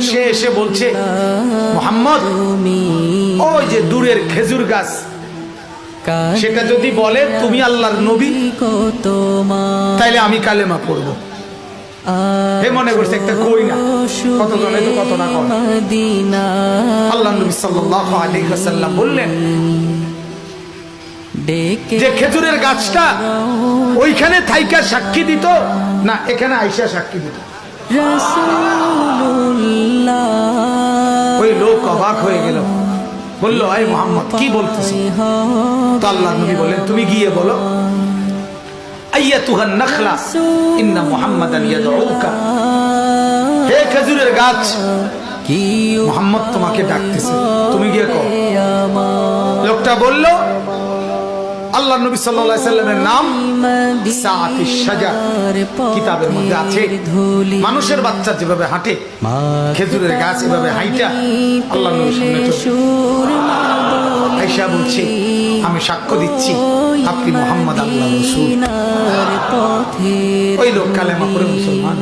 সে এসে বলছে, মুহাম্মদ, ওই যে দূরের খেজুর গাছ, সেটা যদি বলে তুমি আল্লাহর নবী, তাইলে আমি কালেমা পড়বো। হে মনে করছে একটা কই না, কত জনে তো কত না কয়। আল্লাহ নবী সাল্লাল্লাহু আলাইহি ওয়াসাল্লাম বললেন যে খেজুরের গাছটা ওইখানে থাইকা সাক্ষী দিত না এখানে আইসা সাক্ষী দিত। ওই লোক অবাক হয়ে গেল, বলল, আই মুহাম্মদ, কি বলতেছ? তো আল্লাহ নবী বলেন, তুমি গিয়ে বলো, আইয়াতুহান নাখলা ইন্না মুহাম্মাদান ইয়াদউকা, হে খেজুরের গাছ, মুহাম্মদ তোমাকে ডাকতেছে, তুমি গিয়ে কও। লোকটা বলল, আল্লাহ নবী সাল্লাল্লাহু আলাইহি সাল্লামের নাম সাআতিশ শাজার কিতাবের মধ্যে আছে। মানুষের বাচ্চা যেভাবে হাঁটে, খেজুরের গাছ এভাবে হাইটা আল্লাহ নবীর সামনে আয়েশা বলছে, আমি সাক্ষ্য দিচ্ছি আপনি মুহাম্মদ আল্লাহর রাসূল। ওই লোক কালেমা পড়ে মুসলমান।